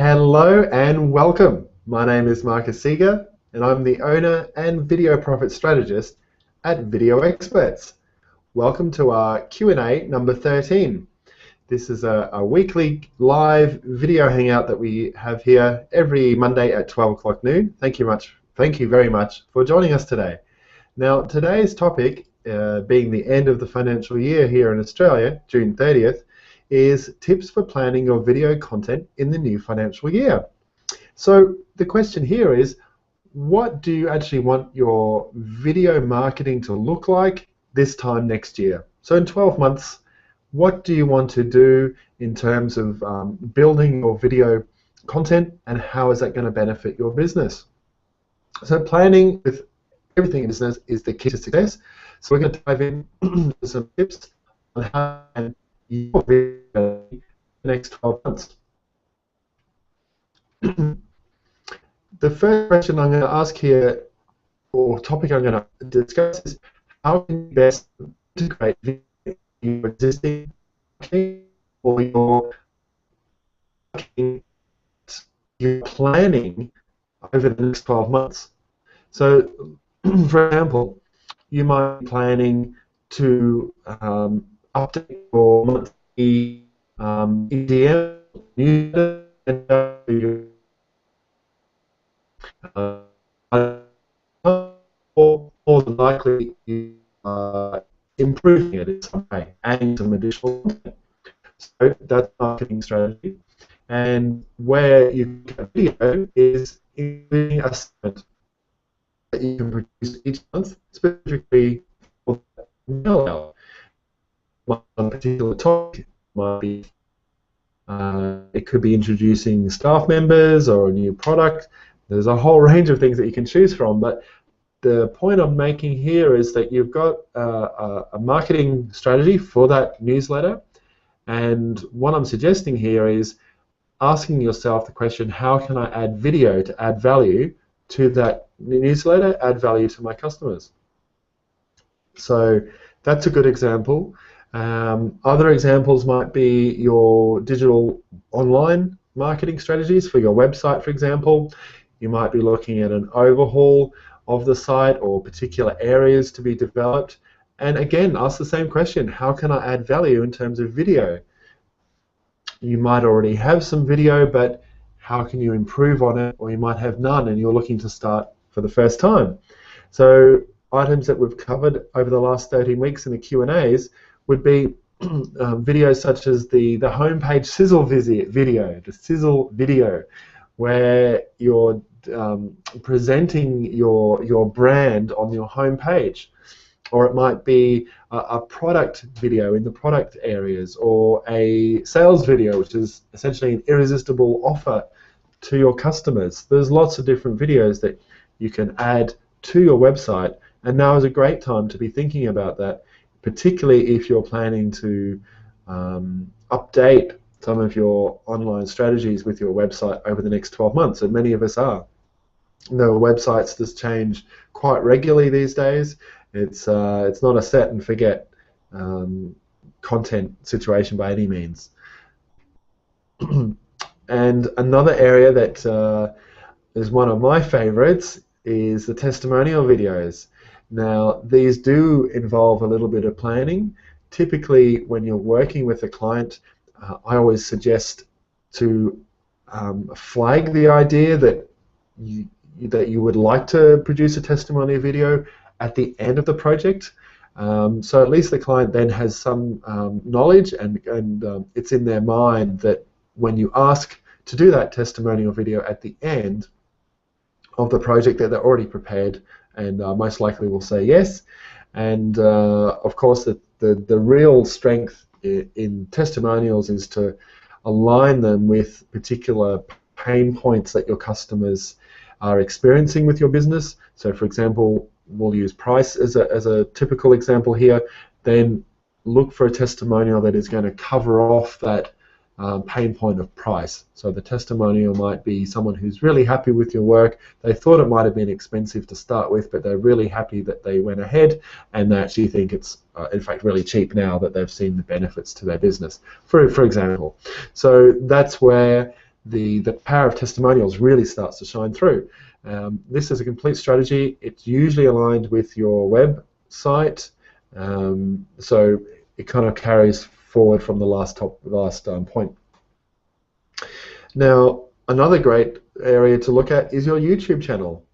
Hello and welcome. My name is Seeger and I'm the owner and video profit strategist at Video Experts. Welcome to our Q&A number 13. This is a weekly live video hangout that we have here every Monday at 12 o'clock noon. Thank you very much for joining us today. Now, today's topic, being the end of the financial year here in Australia, June 30th, is tips for planning your video content in the new financial year. So the question here is, what do you actually want your video marketing to look like this time next year? So in 12 months, what do you want to do in terms of building your video content, and how is that going to benefit your business? So planning with everything in business is the key to success. So we're going to dive in some tips on how and your video in the next 12 months. The first question I'm going to ask here, or topic I'm going to discuss, is how can you best integrate video in your existing marketing or your planning over the next 12 months. So, for example, you might be planning to update your monthly EDM newsletter or more than likely you are improving it in some way, adding some additional content. So that's marketing strategy. And where you get video is including a segment that you can produce each month, specifically for that mail out. One particular topic might be, it could be introducing staff members or a new product. There's a whole range of things that you can choose from, but the point I'm making here is that you've got a marketing strategy for that newsletter, and what I'm suggesting here is asking yourself the question, how can I add video to add value to that newsletter, add value to my customers? So that's a good example. Other examples might be your digital online marketing strategies for your website, for example. You might be looking at an overhaul of the site or particular areas to be developed. And again, ask the same question, how can I add value in terms of video? You might already have some video, but how can you improve on it? Or you might have none and you're looking to start for the first time. So items that we've covered over the last 13 weeks in the Q&As would be videos such as the homepage sizzle video, the sizzle video, where you're presenting your brand on your homepage. Or it might be a product video in the product areas, or a sales video, which is essentially an irresistible offer to your customers. There's lots of different videos that you can add to your website, and now is a great time to be thinking about that, particularly if you're planning to update some of your online strategies with your website over the next 12 months, and many of us are. The websites just change quite regularly these days. It's not a set and forget content situation by any means. And another area that is one of my favorites is the testimonial videos. Now, these do involve a little bit of planning. Typically, when you're working with a client, I always suggest to flag the idea that you would like to produce a testimonial video at the end of the project, so at least the client then has some knowledge, and it's in their mind that when you ask to do that testimonial video at the end of the project, that they're already prepared and most likely will say yes. And of course, the real strength in testimonials is to align them with particular pain points that your customers are experiencing with your business. So, for example, we'll use price as a typical example here. Then look for a testimonial that is going to cover off that pain point of price. So the testimonial might be someone who's really happy with your work. They thought it might have been expensive to start with, but they're really happy that they went ahead, and they actually think it's in fact really cheap now that they've seen the benefits to their business, for example. So that's where the power of testimonials really starts to shine through. This is a complete strategy. It's usually aligned with your website, so it kind of carries forward from the last point. Now, another great area to look at is your YouTube channel.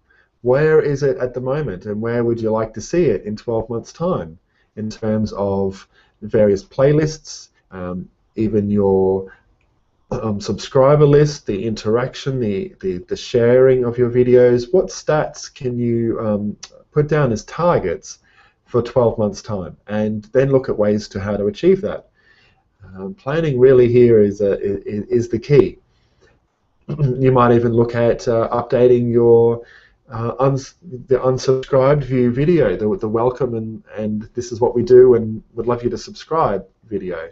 Where is it at the moment, and where would you like to see it in 12 months' time, in terms of various playlists, even your subscriber list, the interaction, the sharing of your videos? What stats can you put down as targets for 12 months' time, and then look at ways to how to achieve that? Planning really here is the key. You might even look at updating your the unsubscribed view video, the welcome and this is what we do and would love you to subscribe video.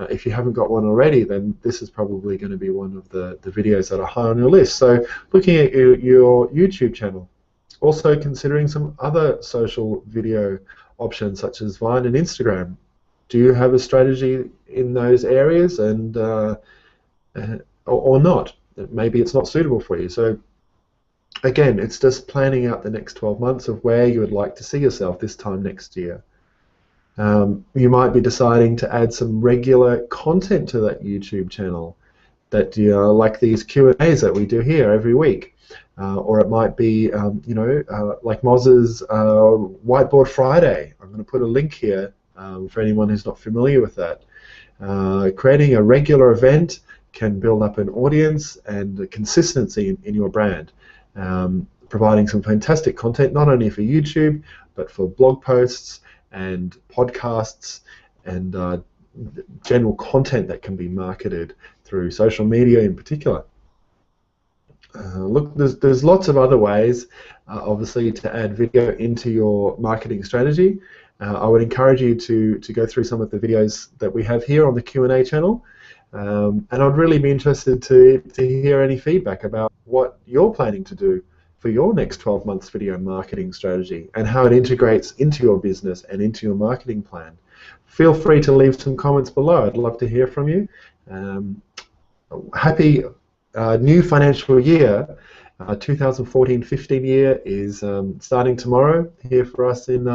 If you haven't got one already, then this is probably going to be one of the videos that are high on your list. So looking at your YouTube channel. Also considering some other social video options such as Vine and Instagram. Do you have a strategy in those areas, and or not? Maybe it's not suitable for you. So again, it's just planning out the next 12 months of where you would like to see yourself this time next year. You might be deciding to add some regular content to that YouTube channel, that like these Q&As that we do here every week, or it might be like Moz's Whiteboard Friday. I'm going to put a link here for anyone who's not familiar with that. Creating a regular event can build up an audience and a consistency in your brand, providing some fantastic content not only for YouTube but for blog posts and podcasts and general content that can be marketed through social media in particular. Look, there's lots of other ways, obviously, to add video into your marketing strategy. I would encourage you to go through some of the videos that we have here on the Q&A channel, and I'd really be interested to hear any feedback about what you're planning to do for your next 12 months video marketing strategy and how it integrates into your business and into your marketing plan. Feel free to leave some comments below. I'd love to hear from you. Happy new financial year. 2014-15 year is starting tomorrow here for us in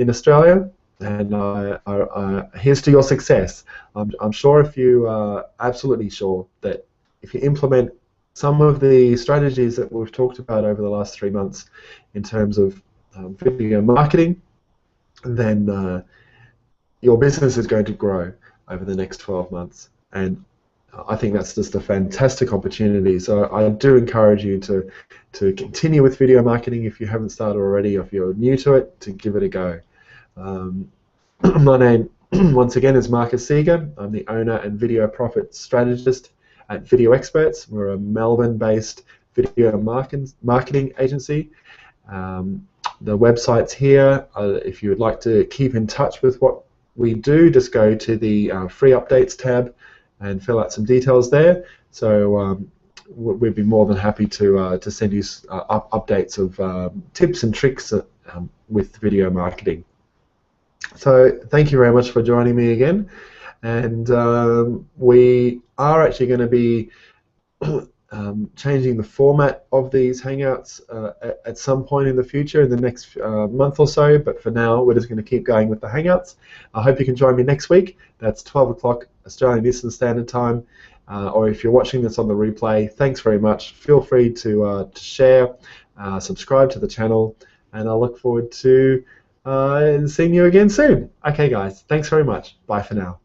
Australia, and here's to your success. I'm sure, if you are absolutely sure that if you implement some of the strategies that we've talked about over the last 3 months in terms of video marketing, then your business is going to grow over the next 12 months. And I think that's just a fantastic opportunity. So I do encourage you to continue with video marketing if you haven't started already, or if you're new to it, to give it a go. My name, once again, is Marcus Seeger. I'm the owner and video profit strategist at Video Experts. We're a Melbourne-based video marketing agency. The website's here. If you would like to keep in touch with what we do, just go to the free updates tab and fill out some details there. So we'd be more than happy to send you updates of tips and tricks with video marketing. So thank you very much for joining me again, and we are actually going to be changing the format of these Hangouts at some point in the future, in the next month or so, but for now we're just going to keep going with the Hangouts. I hope you can join me next week. That's 12 o'clock Australian Eastern Standard Time, or if you're watching this on the replay, thanks very much. Feel free to share, subscribe to the channel, and I look forward to seeing you again soon. Okay guys, thanks very much. Bye for now.